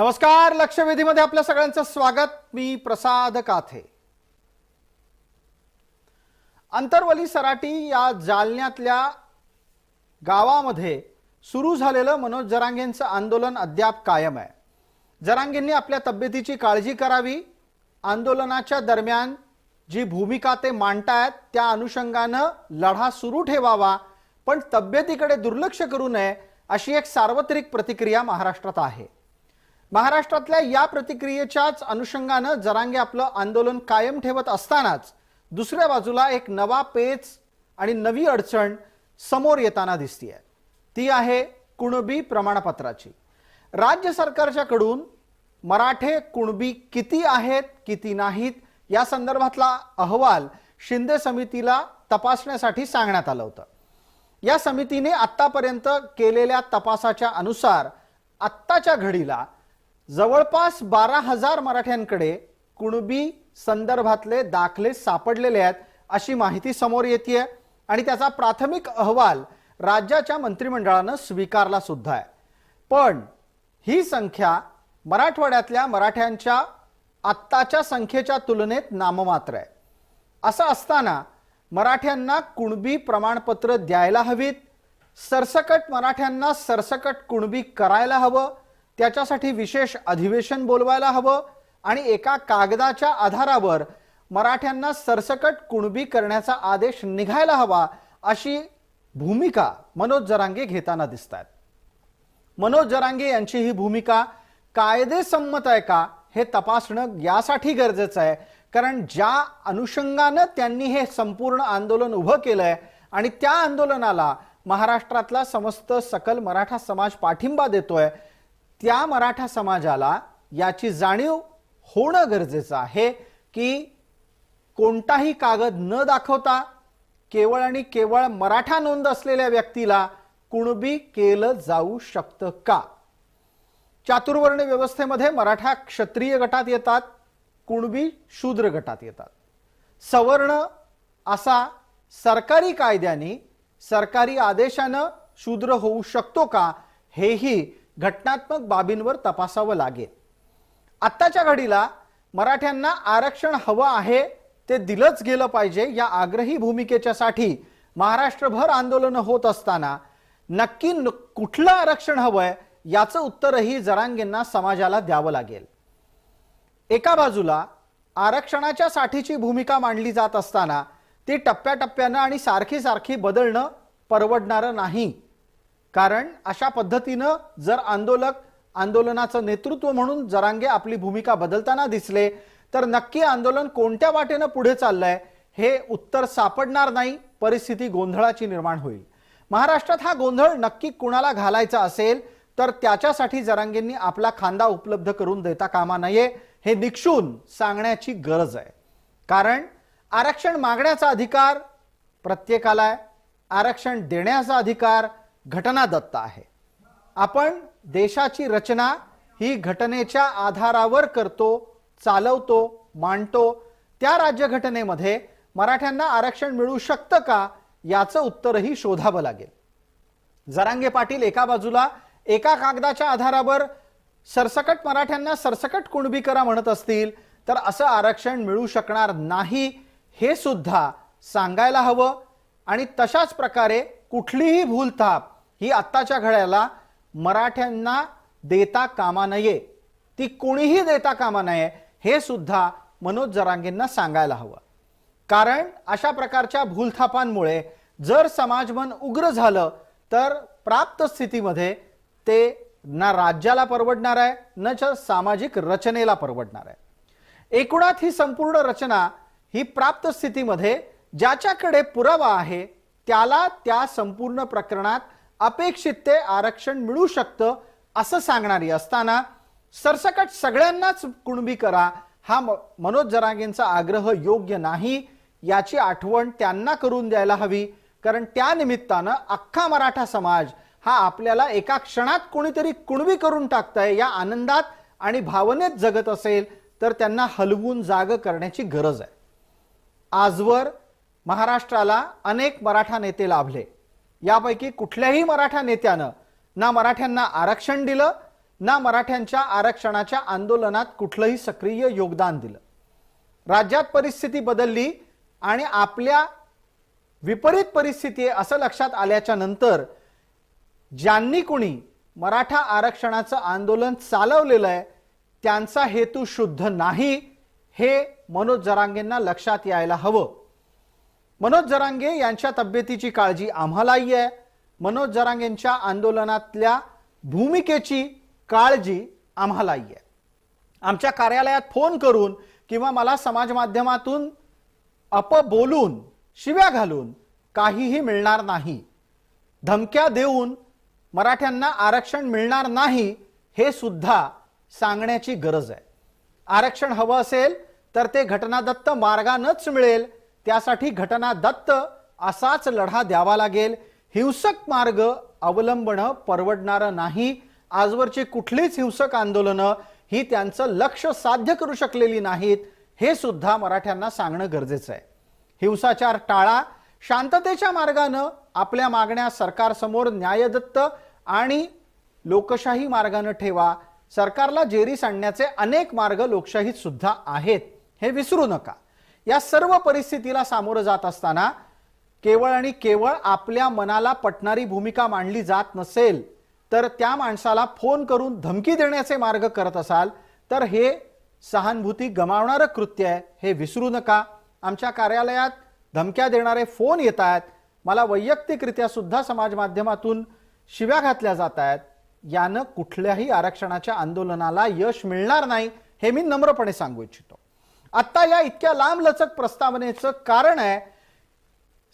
नमस्कार, लक्षवेधीमध्ये आपल्या सगळ्यांचं स्वागत। मी प्रसाद काथे। अंतरवली सराटी या जालन्यातल्या गावामध्ये सुरू झालेलं मनोज जरांगेंचं आंदोलन अद्याप कायम आहे। जरांगेंनी आपल्या तब्येतीची काळजी करावी, आंदोलनाच्या दरम्यान जी भूमिका ते मांडतायत त्या अनुषंगाने लढा सुरू ठेवावा, पण तब्येतीकडे दुर्लक्ष करू नये अशी एक सार्वत्रिक प्रतिक्रिया महाराष्ट्रात आहे। महाराष्ट्रातल्या या प्रतिक्रियेच्याच अनुषंगाने जरांगे आपलं आंदोलन कायम ठेवत असतानाच दुसऱ्या बाजूला एक नवा पेच आणि नवी अडचण समोर येताना दिसतेय। ती आहे कुणबी प्रमाणपत्राची। राज्य सरकारच्याकडून मराठे कुणबी किती आहेत किती नाहीत या संदर्भातला अहवाल शिंदे समितीला तपासण्यासाठी सांगण्यात आलं होतं। या समितीने आतापर्यंत केलेल्या तपासाच्या अनुसार आत्ताच्या घडीला जवळपास 12,000 मराठ्यांकडे कुणबी संदर्भातले दाखले सापडलेले आहेत अशी माहिती समोर येते आणि त्याचा प्राथमिक अहवाल राज्याच्या मंत्रिमंडळाने स्वीकारला सुद्धा आहे। पण ही संख्या मराठवाड्यातल्या मराठ्यांच्या आत्ताच्या संख्येच्या तुलनेत नाममात्र आहे। असं असताना मराठ्यांना कुणबी प्रमाणपत्र द्यायला हवीत, सरसकट मराठ्यांना सरसकट कुणबी करायला हवं, त्याच्यासाठी विशेष अधिवेशन बोलवायला हवं आणि एका कागदाच्या आधारावर मराठ्यांना सरसकट कुणबी करण्याचा आदेश निघायला हवा अशी भूमिका मनोज जरांगे घेताना दिसतात। मनोज जरांगे यांची ही भूमिका कायदेसम्मत आहे का हे तपासणं यासाठी गरजेचं आहे, कारण ज्या अनुषंगाने त्यांनी हे संपूर्ण आंदोलन उभं केलंय आणि त्या आंदोलनाला महाराष्ट्रातला समस्त सकल मराठा समाज पाठिंबा देतोय, त्या मराठा समाजाला याची जाणीव होणं गरजेचं आहे की कोणताही कागद न दाखवता केवळ आणि केवळ मराठा नोंद असलेल्या व्यक्तीला कुणबी केलं जाऊ शकतं का। चातुर्वर्ण व्यवस्थेमध्ये मराठा क्षत्रिय गटात येतात, कुणबी शूद्र गटात येतात। सवर्ण असा सरकारी कायद्याने सरकारी आदेशाने शूद्र होऊ शकतो का हेही घटनात्मक बाबींवर तपासावं लागेल। आत्ताच्या घडीला मराठ्यांना आरक्षण हवं आहे, ते दिलंच गेलं पाहिजे या आग्रही भूमिकेच्यासाठी महाराष्ट्रभर आंदोलन होत असताना नक्की कुठलं आरक्षण हवंय याचं उत्तरही जरांगेंना समाजाला द्यावं लागेल। एका बाजूला आरक्षणाच्या साठीची भूमिका मांडली जात असताना ती टप्प्याटप्प्यानं आणि सारखी सारखी बदलणं परवडणारं नाही, कारण अशा पद्धतीनं जर आंदोलनाचं नेतृत्व म्हणून जरांगे आपली भूमिका बदलताना दिसले तर नक्की आंदोलन कोणत्या वाटेनं पुढे चाललंय हे उत्तर सापडणार नाही, परिस्थिती गोंधळाची निर्माण होईल। महाराष्ट्रात हा गोंधळ नक्की कुणाला घालायचा असेल तर त्याच्यासाठी जरांगेंनी आपला खांदा उपलब्ध करून देता कामा नये हे निक्षून सांगण्याची गरज आहे। कारण आरक्षण मागण्याचा अधिकार प्रत्येकाला आहे, आरक्षण देण्याचा अधिकार घटनादत्त आहे। आपण देशाची रचना ही घटनेच्या आधारावर करतो, चालवतो, मांडतो। त्या राज्यघटनेमध्ये मराठ्यांना आरक्षण मिळू शकतं का याचं उत्तरही शोधावं लागेल। जरांगे पाटील एका बाजूला एका कागदाच्या आधारावर सरसकट मराठ्यांना सरसकट कुणबी करा म्हणत असतील तर असं आरक्षण मिळू शकणार नाही हे सुद्धा सांगायला हवं आणि तशाच प्रकारे कुठलीही भूलथाप ही आत्ताच्या घड्याला मराठ्यांना देता कामा नये, ती कोणीही देता कामा नये हे सुद्धा मनोज जरांगेंना सांगायला हवं। कारण अशा प्रकारच्या भूलथापांमुळे जर समाजमन उग्र झालं तर प्राप्त स्थितीमध्ये ते ना राज्याला परवडणार आहे ना सामाजिक रचनेला परवडणार आहे। एकूणात ही संपूर्ण रचना ही प्राप्त स्थितीमध्ये ज्याच्याकडे पुरावा आहे त्याला त्या संपूर्ण प्रकरणात अपेक्षित ते आरक्षण मिळू शकतं असं सांगणारी असताना सरसकट सगळ्यांनाच कुणबी करा हा मनोज जरांगेंचा आग्रह योग्य नाही याची आठवण त्यांना करून द्यायला हवी। कारण त्या निमित्तानं अख्खा मराठा समाज हा आपल्याला एका क्षणात कोणीतरी कुणबी करून टाकतंय या आनंदात आणि भावनेत जगत असेल तर त्यांना हलवून जाग करण्याची गरज आहे। आजवर महाराष्ट्राला अनेक मराठा नेते लाभले, यापैकी कुठल्याही मराठा नेत्यानं ना मराठ्यांना आरक्षण दिलं ना मराठ्यांच्या आरक्षणाच्या आंदोलनात कुठलंही सक्रिय योगदान दिलं। राज्यात परिस्थिती बदलली आणि आपल्या विपरीत परिस्थिती आहे असं लक्षात आल्याच्या नंतर ज्यांनी कुणी मराठा आरक्षणाचं आंदोलन चालवलेलं आहे त्यांचा हेतू शुद्ध नाही हे मनोज जरांगेंना लक्षात यायला हवं। मनोज जरांगे यांच्या तब्येतीची काळजी आम्हालाही आहे, मनोज जरांगेंच्या आंदोलनातल्या भूमिकेची काळजी आम्हालाही आहे। आमच्या कार्यालयात फोन करून किंवा मला समाज माध्यमातून बोलून शिव्या घालून काहीही मिळणार नाही। धमक्या देऊन मराठ्यांना आरक्षण मिळणार नाही हे सुद्धा सांगण्याची गरज आहे। आरक्षण हवं असेल तर ते घटनादत्त मार्गानेच मिळेल, त्यासाठी घटनादत्त असाच लढा द्यावा लागेल। हिंसक मार्ग अवलंबणं परवडणारं नाही। आजवरची कुठलीच हिंसक आंदोलनं ही त्यांचं लक्ष साध्य करू शकलेली नाहीत हे सुद्धा मराठ्यांना सांगणं गरजेचं आहे। हिंसाचार टाळा, शांततेच्या मार्गाने आपल्या मागण्या सरकारसमोर न्यायदत्त आणि लोकशाही मार्गाने ठेवा। सरकारला जेरीस आणण्याचे अनेक मार्ग लोकशाहीत सुद्धा आहेत हे विसरू नका। या सर्व परिस्थितीला सामोरं जात असताना केवळ आणि केवळ आपल्या मनाला पटणारी भूमिका मांडली जात नसेल तर त्या माणसाला फोन करून धमकी देण्याचे मार्ग करत असाल तर हे सहानुभूती गमावणारं कृत्य आहे हे विसरू नका। आमच्या कार्यालयात धमक्या देणारे फोन येत आहेत, मला वैयक्तिकरित्या सुद्धा समाज माध्यमातून शिव्या घातल्या जात आहेत। यानं कुठल्याही आरक्षणाच्या आंदोलनाला यश मिळणार नाही हे मी नम्रपणे सांगू इच्छितो। आता या इतक्या लांबलचक प्रस्तावनेचं कारण आहे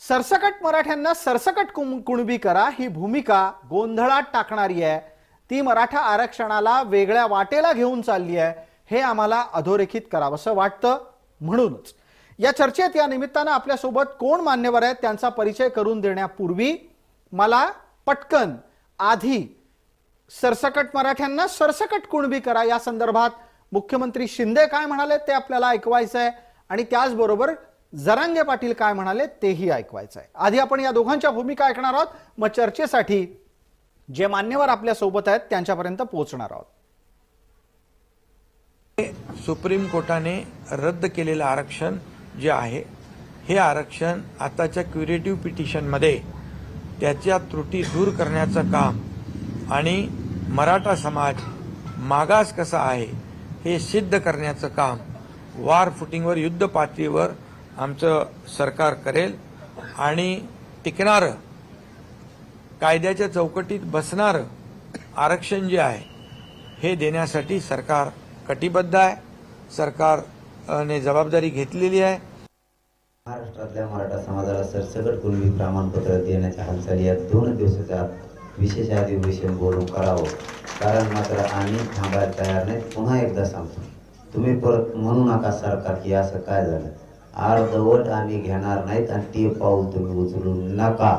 सरसकट मराठ्यांना सरसकट कुणबी करा ही भूमिका गोंधळात टाकणारी आहे। ती मराठा आरक्षणाला वेगळ्या वाटेला घेऊन चालली आहे हे आम्हाला अधोरेखित करावंसं वाटतं। म्हणूनच या चर्चेत या निमित्तानं आपल्या सोबत कोण मान्यवर आहेत त्यांचा परिचय करून देण्यापूर्वी मला पटकन आधी सरसकट मराठ्यांना सरसकट कुणबी करा या संदर्भात मुख्यमंत्री शिंदे काय म्हणाले ते आपल्याला ऐकवायचं आहे आणि त्याचबरोबर जरांगे पाटील काय म्हणाले तेही ऐकवायचं आहे। आधी आपण या दोघांच्या भूमिका ऐकणार आहोत, मग चर्चेसाठी जे मान्यवर आपल्या सोबत आहेत त्यांच्यापर्यंत पोहोचणार आहोत। सुप्रीम कोर्टाने रद्द केलेलं आरक्षण जे आहे हे आरक्षण आताच्या क्युरेटिव्ह पिटिशनमध्ये त्याच्या त्रुटी दूर करण्याचं काम आणि मराठा समाज मागास कसा आहे हे सिद्ध करण्याचं काम वार फुटिंगवर युद्ध पातळीवर आमचं सरकार करेल आणि टिकणारं कायद्याच्या चौकटीत बसणारं आरक्षण जे आहे हे देण्यासाठी सरकार कटिबद्ध आहे। सरकारने जबाबदारी घेतलेली आहे। महाराष्ट्रातल्या मराठा समाजाला सरसकट कुणबी प्रमाणपत्र देण्याच्या हालचाली या 2 दिवसाच्या आत विशेष अधिवेशन बोलून करावं, कारण मात्र आम्ही थांबायला तयार नाही। पुन्हा एकदा सांगतो, तुम्ही परत म्हणू नका सरकार की असं काय झालं, अर्धवट आम्ही घेणार नाहीत आणि ते पाऊल तुम्ही उचलू नका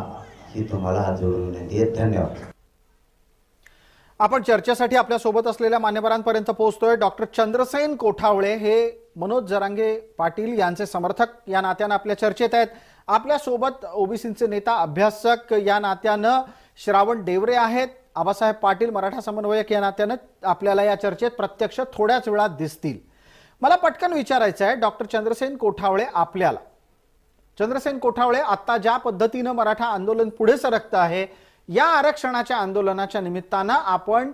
ही तुम्हाला हात जोडून विनंती आहे। धन्यवाद। आपण चर्चेसाठी आपल्या सोबत असलेल्या मान्यवरांपर्यंत पोहोचतोय। डॉक्टर चंद्रसेन कोठावळे हे मनोज जरांगे पाटील यांचे समर्थक या नात्यानं आपल्या चर्चेत आहेत। आपल्या सोबत ओबीसीचे नेता अभ्यासक या नात्यानं श्रावण डेवरे आहेत। आबासाहेब पाटील मराठा समन्वयक या नात्यानं आपल्याला या चर्चेत प्रत्यक्ष थोड्याच वेळात दिसतील। मला पटकन विचारायचं आहे डॉक्टर चंद्रसेन कोठावळे आपल्याला, चंद्रसेन कोठावळे आता ज्या पद्धतीनं मराठा आंदोलन पुढे सरकतं आहे या आरक्षणाच्या आंदोलनाच्या निमित्तानं आपण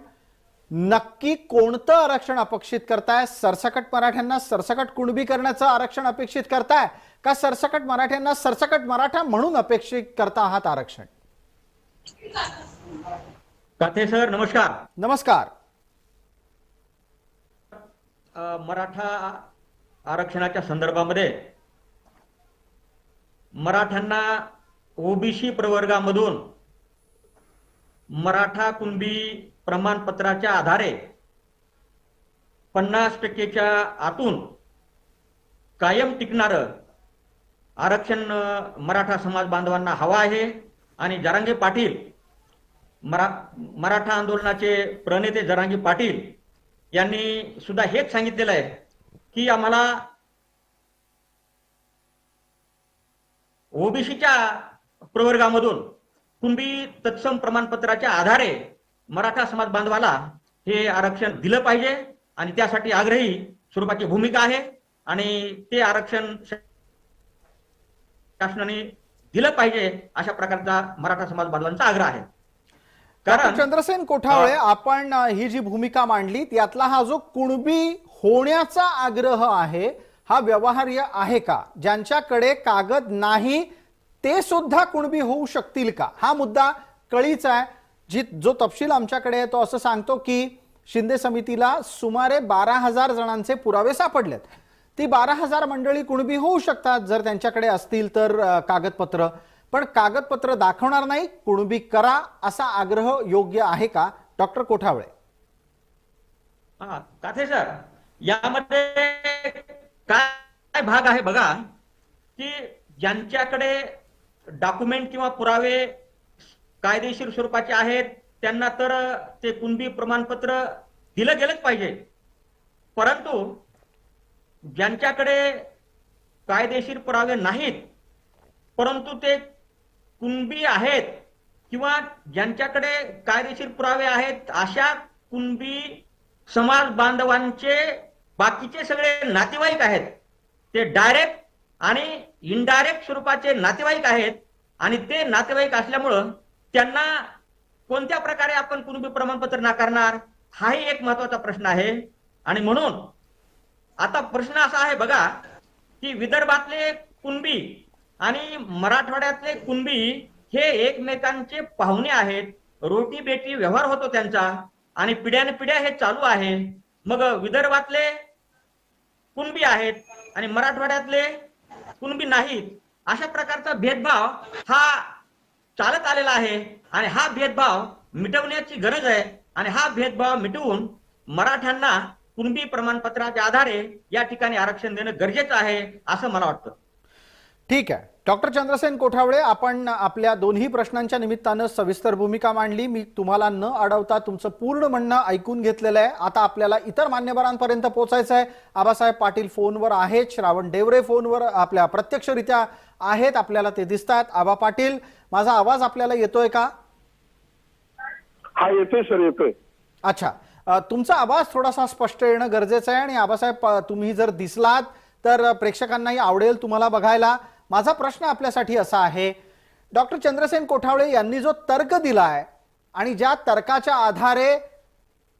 नक्की कोणतं आरक्षण अपेक्षित करताय? सरसकट मराठ्यांना सरसकट कुणबी करण्याचं आरक्षण अपेक्षित करताय का सरसकट मराठ्यांना सरसकट मराठा म्हणून अपेक्षित करता आहात आरक्षण? काथे सर नमस्कार। नमस्कार। मराठा आरक्षणाच्या संदर्भामध्ये मराठ्यांना ओबीसी प्रवर्गामधून मराठा कुणबी प्रमाणपत्राच्या आधारे 50%च्या आतून कायम टिकणारं आरक्षण मराठा समाज बांधवांना हवा आहे आणि जरांगे पाटील मराठा आंदोलनाचे प्रणेते जरांगे पाटील यांनी सुद्धा हेच सांगितलेलं आहे की आम्हाला ओबीसीच्या प्रवर्गामधून कुणबी तत्सम प्रमाणपत्राच्या आधारे मराठा समाज बांधवाला हे आरक्षण दिलं पाहिजे आणि त्यासाठी आग्रही स्वरूपाची भूमिका आहे आणि ते आरक्षण शासनाने दिलं पाहिजे अशा प्रकारचा मराठा समाज बांधवांचा आग्रह आहे. डॉक्टर चंद्रसेन कोठावळे, आपण ही जी भूमिका मांडली त्यातला हा जो कुणबी होण्याचा आग्रह आहे हा व्यवहार्य आहे का? ज्यांच्याकडे कागद नाही ते सुद्धा कुणबी होऊ शकतील का? हा मुद्दा कळीचा आहे. जो तपशील आमच्याकडे आहे तो असं सांगतो की शिंदे समितीला सुमारे 12,000 जणांचे पुरावे सापडलेत. ती 12,000 मंडळी कुणबी होऊ शकतात जर त्यांच्याकडे असतील तर कागदपत्र, पण कागदपत्र दाखवणार नाही, कुणबी करा असा आग्रह योग्य आहे का? डॉक्टर कोठावळे. काथे सर, यामध्ये काय भाग आहे बघा की ज्यांच्याकडे डॉक्युमेंट किंवा पुरावे कायदेशीर स्वरूपाचे आहेत त्यांना तर ते कुणबी प्रमाणपत्र दिलं गेलंच पाहिजे, परंतु ज्यांच्याकडे कायदेशीर पुरावे नाहीत परंतु ते कुणबी आहेत किंवा ज्यांच्याकडे कायदेशीर पुरावे आहेत अशा कुणबी समाज बांधवांचे बाकीचे सगळे नातेवाईक आहेत, ते डायरेक्ट आणि इनडायरेक्ट स्वरूपाचे नातेवाईक आहेत आणि ते नातेवाईक असल्यामुळं त्यांना कोणत्या प्रकारे आपण कुणबी प्रमाणपत्र नाकारणार हाही एक महत्वाचा प्रश्न आहे. आणि म्हणून आता प्रश्न असा आहे बघा की विदर्भातले कुणबी आणि मराठवाड्यातले कुणबी हे एकमेकांचे पाहुणे आहेत, रोटी बेटी व्यवहार होतो त्यांचा आणि पिढ्यानपिढ्या हे चालू आहे. मग विदर्भातले कुणबी आहेत आणि मराठवाड्यातले कुणबी नाहीत अशा प्रकारचा भेदभाव हा चालत आलेला आहे आणि हा भेदभाव मिटवण्याची गरज आहे आणि हा भेदभाव मिटवून मराठ्यांना कुणबी प्रमाणपत्राच्या आधारे या ठिकाणी आरक्षण देणं गरजेचं आहे असं मला वाटतं. ठीक आहे. डॉक्टर चंद्रसेन कोठावळे, आपण आपल्या दोन्ही प्रश्नांच्या निमित्तानं सविस्तर भूमिका मांडली. मी तुम्हाला न अडवता तुमचं पूर्ण म्हणणं ऐकून घेतलेलं आहे. आता आपल्याला इतर मान्यवरांपर्यंत पोहोचायचं आहे. आबासाहेब पाटील फोनवर आहेत, श्रावण डेवरे फोनवर आपल्या प्रत्यक्षरित्या आहेत, आपल्याला ते दिसतात. आबा पाटील, माझा आवाज आपल्याला येतोय का? हा येतोय सर, येतोय. अच्छा, तुमचा आवाज थोडासा स्पष्ट येणं गरजेचं आहे आणि आबासाहेब तुम्ही जर दिसलात तर प्रेक्षकांनाही आवडेल तुम्हाला बघायला. माझा प्रश्न आपल्यासाठी असा आहे, डॉक्टर चंद्रसेन कोठावळे यांनी जो तर्क दिलाय आणि ज्या तर्काच्या आधारे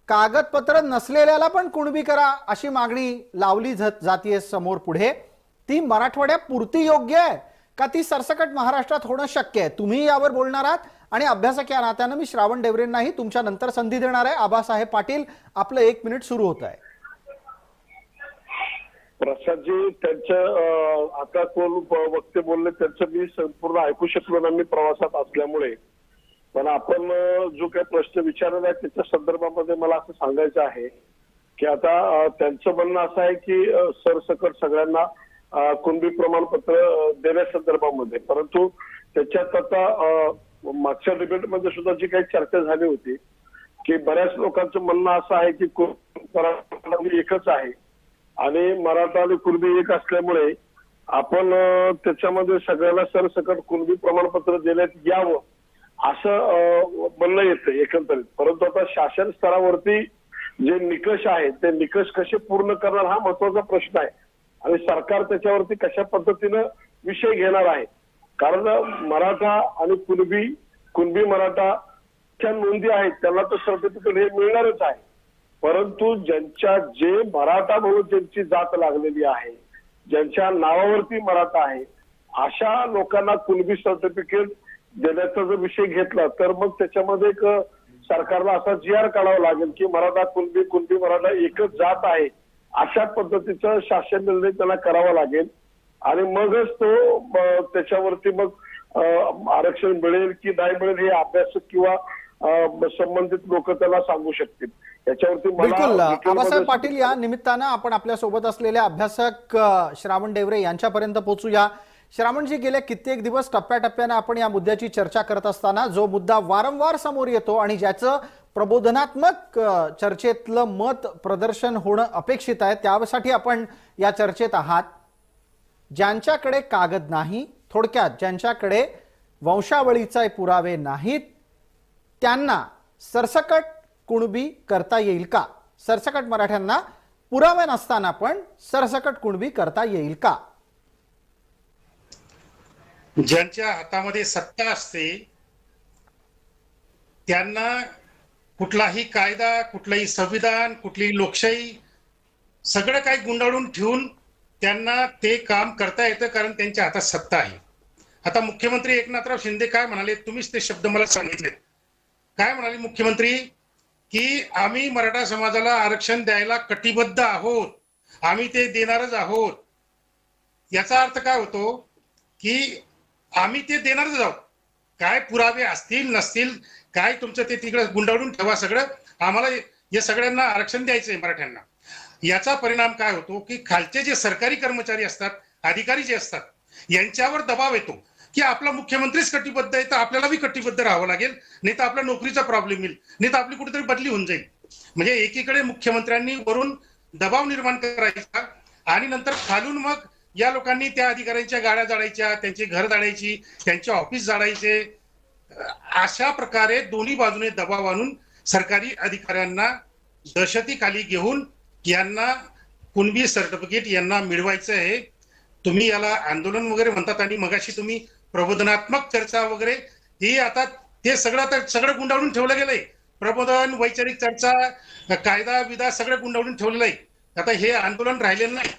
कागदपत्र नसलेल्याला पण कुणबी करा अशी मागणी लावली जातीये समोर पुढे, ती मराठवाड्यापुरती योग्य आहे का ती सरसकट महाराष्ट्रात होणं शक्य आहे? तुम्ही यावर बोलणार आहात आणि अभ्यासक या नात्यानं मी श्रावण डेवरेंनाही तुमच्या नंतर संधी देणार आहे. आबासाहेब पाटील, आपलं 1 मिनिट सुरू होत आहे. प्रसादजी, त्यांचं आता कोण वक्ते बोलले त्यांचं मी संपूर्ण ऐकू शकलो ना, मी प्रवासात असल्यामुळे. पण आपण जो काही प्रश्न विचारला आहे त्याच्या संदर्भामध्ये मला असं सांगायचं आहे की आता त्यांचं म्हणणं असं आहे की सरसकट सगळ्यांना कुणबी प्रमाणपत्र देण्यासंदर्भामध्ये, परंतु त्याच्यात आता मागच्या डिबेटमध्ये सुद्धा जी काही चर्चा झाली होती की बऱ्याच लोकांचं म्हणणं असं आहे की कुणबी एकच आहे आणि मराठा आणि कुणबी एक असल्यामुळे आपण त्याच्यामध्ये सगळ्याला सरसकट कुणबी प्रमाणपत्र देण्यात यावं असं म्हणणं येतं एकंदरीत. परंतु आता शासन स्तरावरती जे निकष आहेत ते निकष कसे पूर्ण करणार हा महत्वाचा प्रश्न आहे आणि सरकार त्याच्यावरती कशा पद्धतीनं विषय घेणार आहे. कारण मराठा आणि कुणबी मराठाच्या नोंदी आहेत त्यांना तर सर्टिफिकेट हे मिळणारच आहे, परंतु ज्यांच्या जे मराठा म्हणून ज्यांची जात लागलेली आहे, ज्यांच्या नावावरती मराठा आहे, अशा लोकांना कुणबी सर्टिफिकेट देण्याचा जर विषय घेतला तर मग त्याच्यामध्ये एक सरकारला असा GR काढावा लागेल की मराठा कुणबी मराठा एकच जात आहे अशा पद्धतीचा शासन निर्णय त्याला करावा लागेल आणि मगच तो त्याच्यावरती मग आरक्षण मिळेल की नाही मिळेल हे अभ्यासक किंवा संबंधित लोक त्याला सांगू शकतील. याच्यावरती बिलकुल. आबासाहेब पाटील, या निमित्तानं आपण आपल्या सोबत असलेले अभ्यासक श्रावण डेवरे यांच्यापर्यंत पोहोचूया. श्रावणजी, गेले कित्येक दिवस टप्प्याटप्प्याने आपण या मुद्द्याची चर्चा करत असताना जो मुद्दा वारंवार समोर येतो आणि ज्याचं प्रबोधनात्मक चर्चेतलं मत प्रदर्शन होणं अपेक्षित आहे त्यासाठी आपण या चर्चेत आहात. ज्यांच्याकडे कागद नाही, थोडक्यात ज्यांच्याकडे वंशावळीचे पुरावे नाहीत, त्यांना सरसकट कुणबी करता येईल का? सरसकट मराठ्यांना पुरावे नसताना पण सरसकट कुणबी करता येईल का? ज्यांच्या हातामध्ये सत्ता असते त्यांना कुठलाही कायदा, कुठलंही संविधान, कुठलीही लोकशाही सगळं काही गुंडाळून ठेवून त्यांना ते काम करता येतं, कारण त्यांच्या हातात सत्ता आहे. आता मुख्यमंत्री एकनाथराव शिंदे काय म्हणाले, तुम्हीच ते शब्द मला सांगितले. काय म्हणाले मुख्यमंत्री की आम्ही मराठा समाजाला आरक्षण द्यायला कटिबद्ध आहोत, आम्ही ते देणारच आहोत. याचा अर्थ काय होतो की आम्ही ते देणारच आहोत. काय पुरावे असतील नसतील काय तुमचं ते तिकडे गुंडाळून ठेवा सगळं, आम्हाला या सगळ्यांना आरक्षण द्यायचंय मराठ्यांना. याचा परिणाम काय होतो की खालचे जे सरकारी कर्मचारी असतात, अधिकारी जे असतात, यांच्यावर दबाव येतो की आपला मुख्यमंत्रीच कटिबद्ध आहे तर आपल्याला बी कटिबद्ध राहावं लागेल, नाही तर आपल्या नोकरीचा प्रॉब्लेम येईल, नाही तर आपली कुठेतरी बदली होऊन जाईल. म्हणजे एकीकडे मुख्यमंत्र्यांनी वरून दबाव निर्माण करायचा आणि नंतर खालून मग या लोकांनी त्या अधिकाऱ्यांच्या गाड्या जाळायच्या, त्यांची घर जाळायची, त्यांचे ऑफिस जाळायचे. अशा प्रकारे दोन्ही बाजूने दबाव आणून सरकारी अधिकाऱ्यांना दहशतीखाली घेऊन यांना कुणबी सर्टिफिकेट यांना मिळवायचं आहे. तुम्ही याला आंदोलन वगैरे म्हणतात आणि मगाशी तुम्ही प्रबोधनात्मक चर्चा वगैरे, ही आता ते सगळं गुंडाळून ठेवलं गेलंय. प्रबोधन, वैचारिक चर्चा, कायदा विधा सगळं गुंडाळून ठेवलेलं आहे. आता हे आंदोलन राहिलेलं नाही.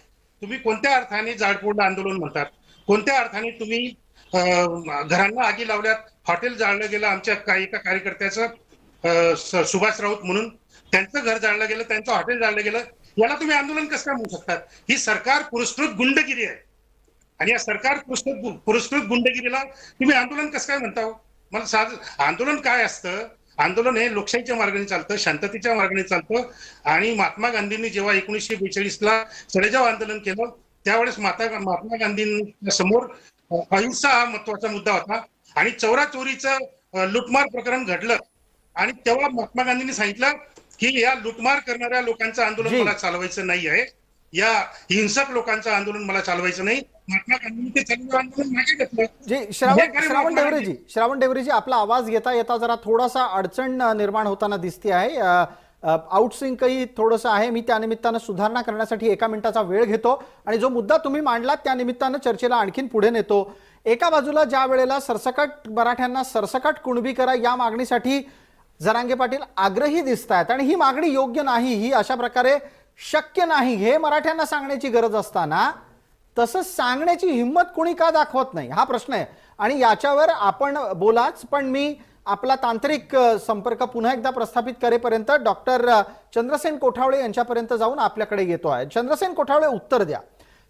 तुम्ही कोणत्या अर्थाने जाळपोळ आंदोलन म्हणतात, कोणत्या अर्थाने तुम्ही घरांना आगी लावल्यात, हॉटेल जाळलं गेलं, आमच्या एका कार्यकर्त्याचं सुभाष राऊत म्हणून त्यांचं घर जाळलं गेलं, त्यांचं हॉटेल जाळलं गेलं, याला तुम्ही आंदोलन कसं काय म्हणू शकतात? ही सरकार पुरस्कृत गुंडगिरी आहे आणि या सरकार पुरस्कृत गुंडगिरीला तुम्ही आंदोलन कसं काय म्हणता? मला आंदोलन काय असतं? आंदोलन हे लोकशाहीच्या मार्गाने चालतं, शांततेच्या मार्गाने चालतं. आणि महात्मा गांधींनी जेव्हा 1942ला चढेजाव आंदोलन केलं त्यावेळेस महात्मा गांधींच्या समोर अहिंसा हा महत्वाचा मुद्दा होता आणि चोरीचं लुटमार प्रकरण घडलं आणि तेव्हा महात्मा गांधींनी सांगितलं की या लुटमार करणाऱ्या लोकांचं आंदोलन मला चालवायचं नाही आहे, या हिंसक लोकांचं आंदोलन मला चालवायचं नाही. महात्मा गांधींनी ते चालू आंदोलन मागे घेतलं. जी श्रावण डेवरेजी, आपला आवाज येता जरा थोडासा अडचण निर्माण होताना दिसते आहे. आउटसिंकही थोडंसं आहे. मी त्या निमित्तानं सुधारणा करण्यासाठी 1 मिनिटाचा वेळ घेतो आणि जो मुद्दा तुम्ही मांडलात त्या निमित्तानं चर्चेला आणखीन पुढे नेतो. एका बाजूला ज्या वेळेला सरसकट मराठ्यांना सरसकट कुणबी करा या मागणीसाठी जरांगे पाटील आग्रही दिसत आहेत आणि ही मागणी योग्य नाही, ही अशा प्रकारे शक्य नाही हे मराठ्यांना सांगण्याची गरज असताना तसं सांगण्याची हिंमत कोणी का दाखवत नाही हा प्रश्न आहे. आणि याच्यावर आपण बोलाच, पण मी आपला तांत्रिक संपर्क पुन्हा एकदा प्रस्थापित करेपर्यंत डॉक्टर चंद्रसेन कोठावळे यांच्यापर्यंत जाऊन आपल्याकडे येतो आहे. चंद्रसेन कोठावळे, उत्तर द्या.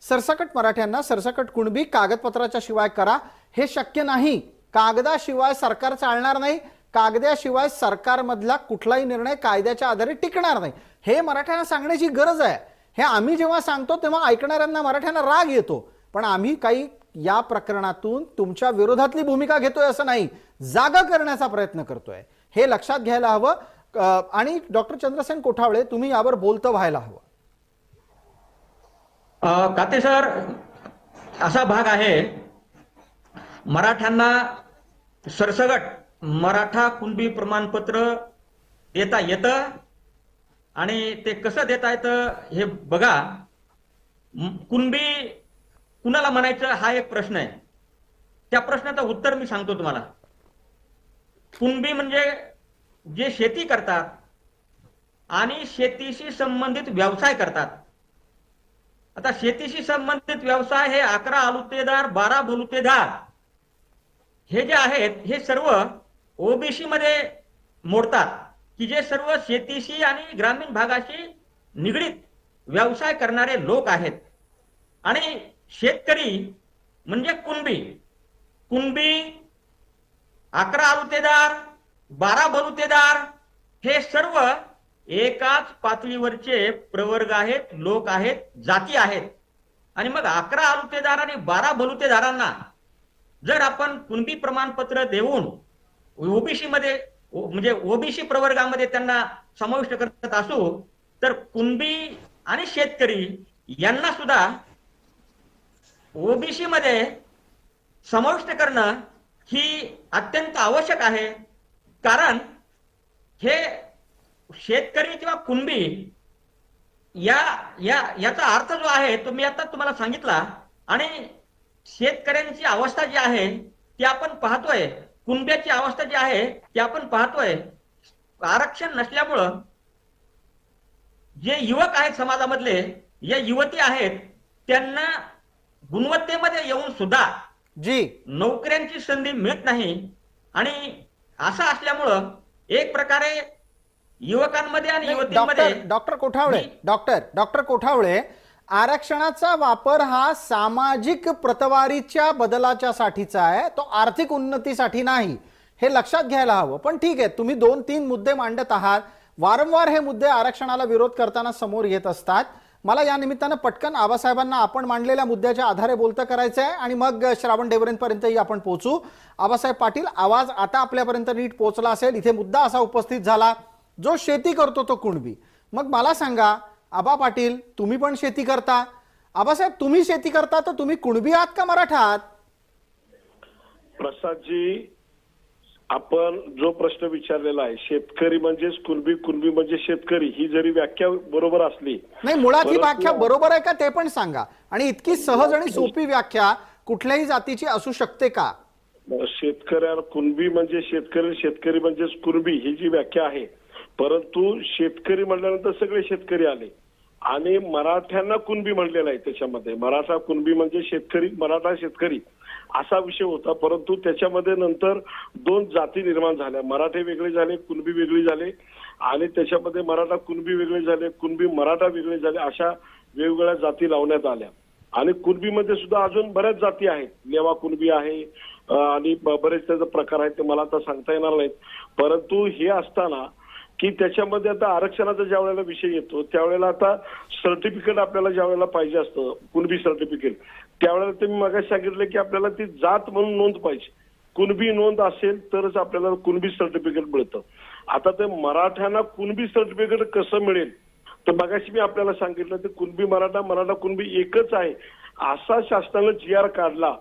सरसकट मराठ्यांना सरसकट कुणबी कागदपत्राच्या शिवाय करा हे शक्य नाही. कागदाशिवाय सरकार चालणार नाही, कागदाशिवाय सरकारमधला कुठलाही निर्णय कायद्याच्या आधारे टिकणार नाही हे मराठ्यांना सांगण्याची गरज आहे. हे आम्ही जेव्हा सांगतो तेव्हा ऐकणाऱ्यांना मराठ्यांना राग येतो, पण आम्ही काही या प्रकरणातून तुमच्या विरोधातली भूमिका घेतोय असं नाही, जागा करण्याचा प्रयत्न करतोय हे लक्षात घ्यायला हवं. आणि डॉक्टर चंद्रसेन कोठावळे, तुम्ही यावर बोलतं व्हायला हवं. काते सर, असा भाग आहे, मराठ्यांना सरसगट मराठा कुणबी प्रमाणपत्र देता येतं आणि ते कसं देता येतं हे बघा. कुणबी कुणाला म्हणायचं हा एक प्रश्न आहे. त्या प्रश्नाचं उत्तर मी सांगतो तुम्हाला. कुणबी म्हणजे जे शेती करतात आणि शेतीशी संबंधित व्यवसाय करतात. आता शेतीशी संबंधित व्यवसाय हे 11 आलुतेदार, 12 बलुतेदार हे जे आहेत हे सर्व ओबीसी मध्ये मोडतात, की जे सर्व शेतीशी आणि ग्रामीण भागाशी निगडीत व्यवसाय करणारे लोक आहेत. आणि शेतकरी म्हणजे कुणबी 11 आलुतेदार, 12 बलुतेदार हे सर्व एकाच पातळीवरचे प्रवर्ग आहेत, लोक आहेत, जाती आहेत. आणि मग 11 आलुतेदार आणि 12 बलुतेदारांना जर आपण कुणबी प्रमाणपत्र देऊन ओबीसी मध्ये म्हणजे ओबीसी प्रवर्गामध्ये त्यांना समाविष्ट करत असू, तर कुणबी आणि शेतकरी यांना सुद्धा ओबीसी मध्ये समाविष्ट करणं ही अत्यंत आवश्यक आहे. कारण हे शेतकरी किंवा कुणबी याचा अर्थ जो आहे तो मी आता तुम्हाला सांगितला. आणि शेतकऱ्यांची अवस्था जी आहे ती आपण पाहतोय, कुणब्याची अवस्था जी आहे ती आपण पाहतोय. आरक्षण नसल्यामुळं जे युवक आहेत समाजामधले, या युवती आहेत, त्यांना गुणवत्तेमध्ये येऊन सुद्धा जी नोकऱ्यांची संधी मिळत नाही. आणि असं असल्यामुळं एक प्रकारे युवकांमध्ये आणि युवतींमध्ये डॉक्टर कोठावळे, डॉक्टर कोठावळे, आरक्षणाचा वापर हा सामाजिक प्रतवारीच्या बदलाच्या साठीचा आहे, तो आर्थिक उन्नतीसाठी नाही, हे लक्षात घ्यायला हवं. पण ठीक आहे, तुम्ही 2-3 मुद्दे मांडत आहात, वारंवार हे मुद्दे आरक्षणाला विरोध करताना समोर येत असतात. मला या निमित्तानं पटकन आबासाहेबांना आपण मांडलेल्या मुद्द्याच्या आधारे बोलतं करायचं आहे आणि मग श्रावण ढेबरेंपर्यंतही आपण पोहोचू. आबासाहेब पाटील, आवाज आता आपल्यापर्यंत नीट पोहोचला असेल. इथे मुद्दा असा उपस्थित झाला, जो शेती करतो तो कुणबी. मग मला सांगा आबा पाटील, तुम्ही पण शेती करता, आबासाहेब तुम्ही शेती करता, तर तुम्ही कुणबी आहात का मराठा आहात? प्रसादजी, आपण जो प्रश्न विचारलेला आहे, शेतकरी म्हणजेच कुणबी, कुणबी म्हणजे शेतकरी, ही जरी व्याख्या बरोबर असली, नाही, मुळात ही व्याख्या बरोबर आहे का ते पण सांगा. आणि इतकी सहज आणि सोपी व्याख्या कुठल्याही जातीची असू शकते का? शेतकऱ्याला कुणबी म्हणजे शेतकरी, शेतकरी म्हणजेच कुणबी, ही जी व्याख्या आहे. परंतु शेतकरी म्हटल्यानंतर सगळे शेतकरी आले आणि मराठ्यांना कुणबी म्हणलेलं आहे. त्याच्यामध्ये मराठा कुणबी म्हणजे शेतकरी, मराठा शेतकरी असा विषय होता. परंतु त्याच्यामध्ये नंतर 2 जाती निर्माण झाल्या, मराठे वेगळे झाले, कुणबी वेगळी झाले आणि त्याच्यामध्ये मराठा कुणबी वेगळे झाले, कुणबी मराठा वेगळे झाले, अशा वेगवेगळ्या जाती लावण्यात आल्या. आणि कुणबीमध्ये सुद्धा अजून बऱ्याच जाती आहेत, लेवा कुणबी आहे आणि बरेच त्याचे प्रकार आहेत, ते मला आता सांगता येणार नाहीत. परंतु हे असताना की त्याच्यामध्ये आता आरक्षणाचा ज्या वेळेला विषय येतो, त्यावेळेला आता सर्टिफिकेट आपल्याला ज्या वेळेला पाहिजे असतं, कुणबी सर्टिफिकेट, त्यावेळेला तुम्ही मगाशी सांगितलं की आपल्याला ती जात म्हणून नोंद पाहिजे, कुणबी नोंद असेल तरच आपल्याला कुणबी सर्टिफिकेट मिळतं. आता ते मराठ्यांना कुणबी सर्टिफिकेट कसं मिळेल, तर मगाशी मी आपल्याला सांगितलं ते कुणबी मराठा, मराठा कुणबी एकच आहे असा शासनानं GR काढला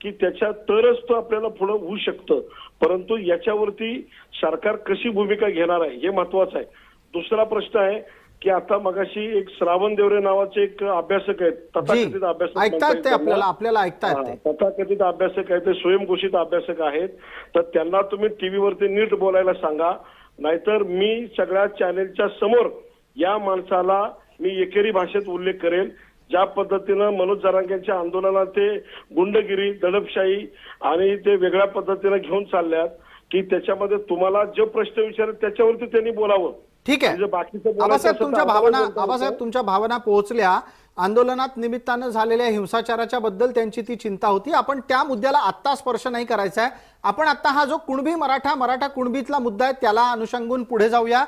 की त्याच्या तरच तो आपल्याला पुढे होऊ शकतं. परंतु याच्यावरती सरकार कशी भूमिका घेणार आहे हे महत्वाचं आहे. दुसरा प्रश्न आहे की आता मगाशी एक श्रावण देवरे नावाचे एक अभ्यासक आहेत, तथाकथित अभ्यासक, ऐकतात ते आपल्याला ऐकतात ते, तथाकथित अभ्यासक आहेत, ते स्वयंघोषित अभ्यासक आहेत. तर त्यांना तुम्ही टीव्हीवरती नीट बोलायला सांगा, नाहीतर मी सगळ्या चॅनेलच्या समोर या माणसाला मी एकेरी भाषेत उल्लेख करेल. ज्या पद्धतीनं मनोज जरांगेंच्या आंदोलनात ते गुंडगिरी, दडपशाही आणि ते वेगळ्या पद्धतीनं घेऊन चालल्यात की त्याच्यामध्ये तुम्हाला जे प्रश्न विचारले त्याच्यावरती त्यांनी बोलावं. ठीक आहे आबासाहेब, तुमच्या भावना पोहोचल्या. आंदोलनात निमित्तानं झालेल्या हिंसाचाराच्या बद्दल त्यांची ती चिंता होती. आपण त्या मुद्द्याला आत्ता स्पर्श नाही करायचा आहे. आपण आता हा जो कुणबी मराठा, मराठा कुणबीतला मुद्दा आहे त्याला अनुषंगून पुढे जाऊया.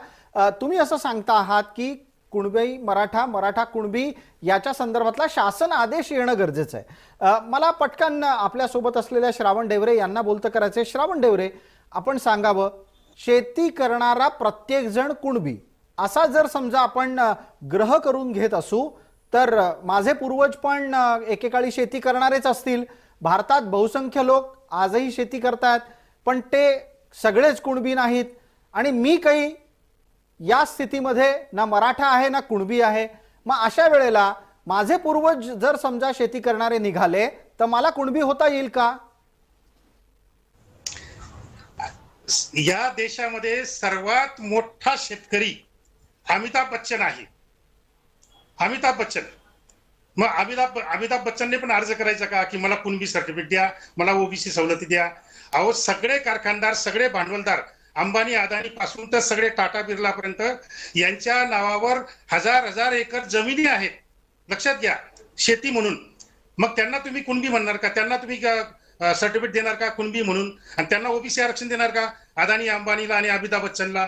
तुम्ही असं सांगता आहात की कुणबी मराठा, मराठा कुणबी याच्या संदर्भातला शासन आदेश येणं गरजेचं आहे. मला पटकन आपल्यासोबत असलेल्या श्रावण ढेवरे यांना बोलतं करायचंय. श्रावण ढेवरे, आपण सांगावं, शेती करणारा प्रत्येक जण कुणबी असा जर समजा आपण ग्रह करून घेत असू, तर माझे पूर्वज पण एकेकाळी शेती करणारेच असतील. भारतात बहुसंख्य लोक आजही शेती करतात, पण ते सगळेच कुणबी नाहीत. आणि मी काही या स्थितीमध्ये ना मराठा आहे ना कुणबी आहे. मग अशा वेळेला माझे पूर्वज जर समजा शेती करणारे निघाले तर मला कुणबी होता येईल का? या देशामध्ये सर्वात मोठा शेतकरी अमिताभ बच्चन आहे. अमिताभ बच्चन. मग अमिताभ बच्चनने पण अर्ज करायचा का की मला कुणबी सर्टिफिकेट द्या, मला ओबीसी सवलती द्या? अहो, सगळे कारखानदार, सगळे भांडवलदार, अंबानी अदानी पासून तर सगळे टाटा बिर्ला पर्यंत यांच्या नावावर हजार एकर जमिनी आहेत. लक्षात घ्या, शेती म्हणून. मग त्यांना तुम्ही कुणबी म्हणणार का? त्यांना तुम्ही सर्टिफिकेट देणार का कुणबी म्हणून? आणि त्यांना ओबीसी आरक्षण देणार का अदानी अंबानीला आणि अमिताभ बच्चनला?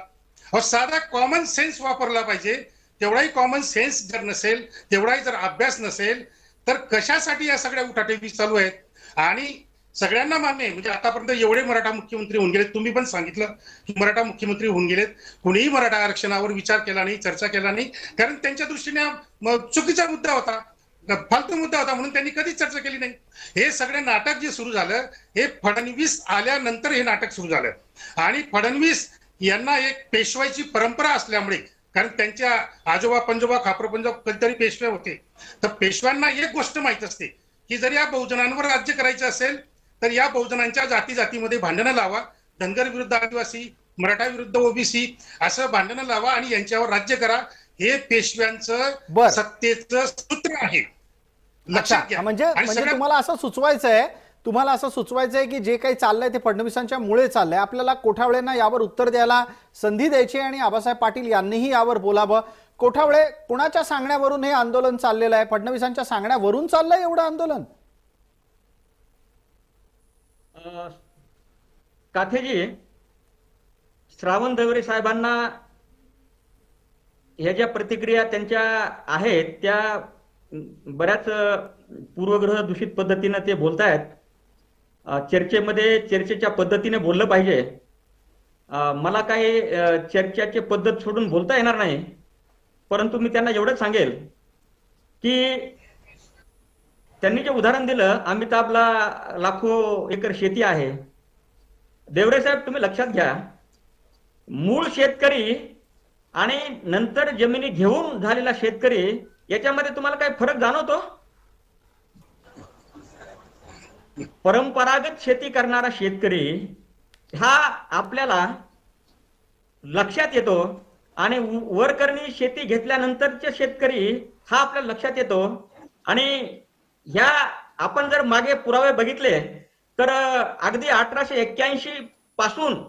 साधा कॉमन सेन्स वापरला पाहिजे. तेवढाही कॉमन सेन्स जर नसेल, तेवढाही जर अभ्यास नसेल, तर कशासाठी या सगळ्या उठाठेवी चालू आहेत? आणि सगळ्यांना मान्य आहे, म्हणजे आतापर्यंत एवढे मराठा मुख्यमंत्री होऊन गेलेत, तुम्ही पण सांगितलं की मराठा मुख्यमंत्री होऊन गेलेत, कुणीही मराठा आरक्षणावर विचार केला नाही, चर्चा केला नाही, कारण त्यांच्या दृष्टीने चुकीचा मुद्दा होता, फालतू मुद्दा होता, म्हणून त्यांनी कधीच चर्चा केली नाही. हे सगळे नाटक जे सुरू झालं, हे फडणवीस आल्यानंतर हे नाटक सुरू झालं. आणि फडणवीस यांना एक पेशवाईची परंपरा असल्यामुळे, कारण त्यांच्या आजोबा पंजोबा खापर पंजोबा कधीतरी पेशवे होते, तर पेशव्यांना एक गोष्ट माहित असते की जर या बहुजनांवर राज्य करायचं असेल तर या बहुजनांच्या जाती जातीमध्ये भांडणं लावा, धनगर विरुद्ध आदिवासी, मराठा विरुद्ध ओबीसी असं भांडणं लावा आणि यांच्यावर राज्य करा. हे पेशव्यांचं बर. सत्तेचं सूत्र आहे, अच्छा, लक्षात घ्या. म्हणजे आणि सगळ्यात तुम्हाला असं सुचवायचंय की जे काही चाललंय ते फडणवीसांच्या मुळे चाललंय. आपल्याला कोठावळेंना यावर उत्तर द्यायला संधी द्यायची आणि आबासाहेब पाटील यांनीही यावर बोलावं. कोठावळे, कुणाच्या सांगण्यावरून हे आंदोलन चाललेलं आहे? फडणवीसांच्या सांगण्यावरून चाललंय एवढं आंदोलन? काथेजी, श्रावण देवरे साहेबांना ह्या ज्या प्रतिक्रिया त्यांच्या आहेत त्या बऱ्याच पूर्वग्रह दूषित पद्धतीनं ते बोलतायत. चर्चेच्या पद्धतीने बोललं पाहिजे. मला काही चर्चेची पद्धत सोडून बोलता येणार नाही, परंतु मी त्यांना एवढंच सांगेल की त्यांनी जे उदाहरण दिलं, अमिताभला लाखो एकर शेती आहे. देवरे साहेब, तुम्ही लक्षात घ्या, मूळ शेतकरी आणि नंतर जमिनी घेऊन झालेला शेतकरी याच्यामध्ये तुम्हाला काय फरक जाणवतो? परंपरागत शेती करणारा शेतकरी हा आपल्याला लक्षात येतो आणि वरकरणी शेती घेतल्यानंतरचे शेतकरी हा आपल्याला लक्षात येतो. आणि ह्या आपण जर मागे पुरावे बघितले तर अगदी 1881 पासून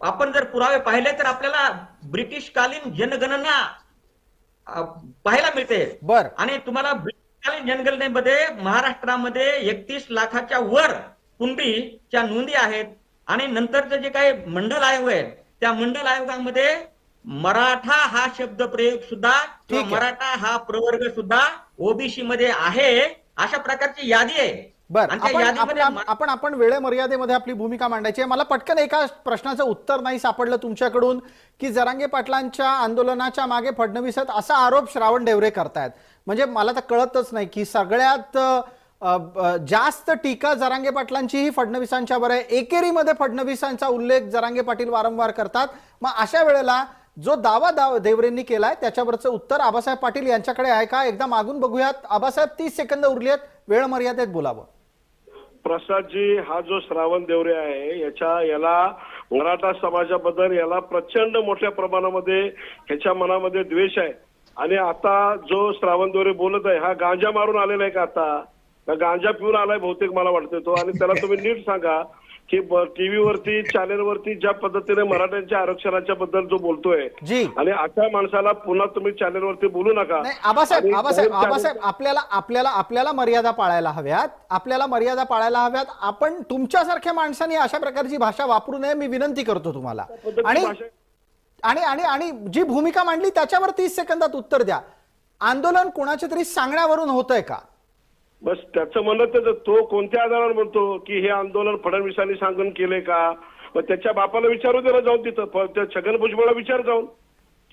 आपण जर पुरावे पाहिले तर आपल्याला ब्रिटिशकालीन जनगणना पाहायला मिळते. बर. आणि तुम्हाला ब्रिटिशकालीन जनगणनेमध्ये महाराष्ट्रामध्ये 31 लाखाच्या वर कुणबीच्या नोंदी आहेत. आणि नंतरचं जे काही मंडल आयोग आहे त्या मंडल आयोगामध्ये मराठा हा शब्द प्रयोग सुद्धा किंवा ठीक आहे. मराठा हा प्रवर्ग सुद्धा ओबीसी मध्ये आहे. अशा प्रकारची यादी आहे. बर, आणि त्या यादीमध्ये आपण वेळे मर्यादेमध्ये आपली भूमिका मांडायची आहे. मला पटकन एका प्रश्नाचं उत्तर नाही सापडलं तुमच्याकडून की जरांगे पाटलांच्या आंदोलनाच्या मागे फडणवीस आहेत असा आरोप श्रावण देवरे करतायत. म्हणजे मला तर कळतच नाही की सगळ्यात जास्त टीका जरांगे पाटलांचीही फडणवीसांच्यावर आहे. एकेरीमध्ये फडणवीसांचा उल्लेख जरांगे पाटील वारंवार करतात. मग अशा वेळेला जो दावा देवरेंनी केलाय त्याच्यावरचं उत्तर आबासाहेब पाटील यांच्याकडे आहे का? एकदा मागून बघूयात. आबासाहेब, 30 सेकंद उरली आहेत, वेळ मर्यादेत बोलावं. प्रसादजी, हा जो श्रावण देवरे आहे याला मराठा समाजाबद्दल याला प्रचंड मोठ्या प्रमाणामध्ये ह्याच्या मनामध्ये द्वेष आहे. आणि आता जो श्रावण देवरे बोलत आहे हा गांजा मारून आलेला आहे का? आता गांजा पिऊन आलाय बहुतेक मला वाटतं तो. आणि त्याला तुम्ही नीट सांगा की टीव्हीवरती चॅनेलवरती ज्या पद्धतीने मराठ्यांच्या आरक्षणाच्या बद्दल जो बोलतोय जी, आणि अशा माणसाला पुन्हा तुम्ही चॅनेलवरती बोलू नका. नाही आबासाहेब, आपल्याला मर्यादा पाळायला हव्यात. आपण तुमच्यासारख्या माणसांनी अशा प्रकारची भाषा वापरू नये, मी विनंती करतो तुम्हाला. आणि जी भूमिका मांडली त्याच्यावर 30 सेकंदात उत्तर द्या. आंदोलन कोणाच्या तरी सांगण्यावरून होतंय का? बस त्याचं म्हणणं तो कोणत्या आधारावर म्हणतो की हे आंदोलन फडणवीसांनी सांगून केले का? मग त्याच्या बापाला विचारू दे ना जाऊन तिथं, त्या छगन भुजबळला विचार जाऊन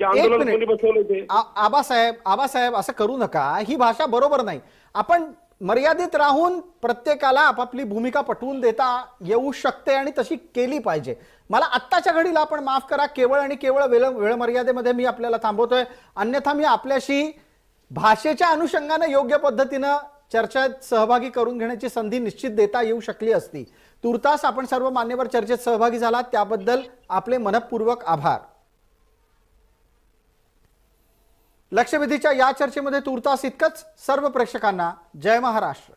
की आंदोलन कोणी बसवलं ते. आबासाहेब असं करू नका, ही भाषा बरोबर नाही. आपण मर्यादित राहून प्रत्येकाला आपापली भूमिका पटवून देता येऊ शकते आणि तशी केली पाहिजे. मला आत्ताच्या घडीला आपण माफ करा, केवळ आणि केवळ वेळ मर्यादेमध्ये मी आपल्याला थांबवतोय. अन्यथा मी आपल्याशी भाषेच्या अनुषंगाने योग्य पद्धतीनं चर्चेत सहभागी करून घेण्याची संधी निश्चित देता येऊ शकली असती. तुर्तास आपण सर्व मान्यवर चर्चेत सहभागी झालात त्याबद्दल आपले मनपूर्वक आभार. लक्षवेधीच्या या चर्चेमध्ये तुर्तास इतकंच. सर्व प्रेक्षकांना जय महाराष्ट्र.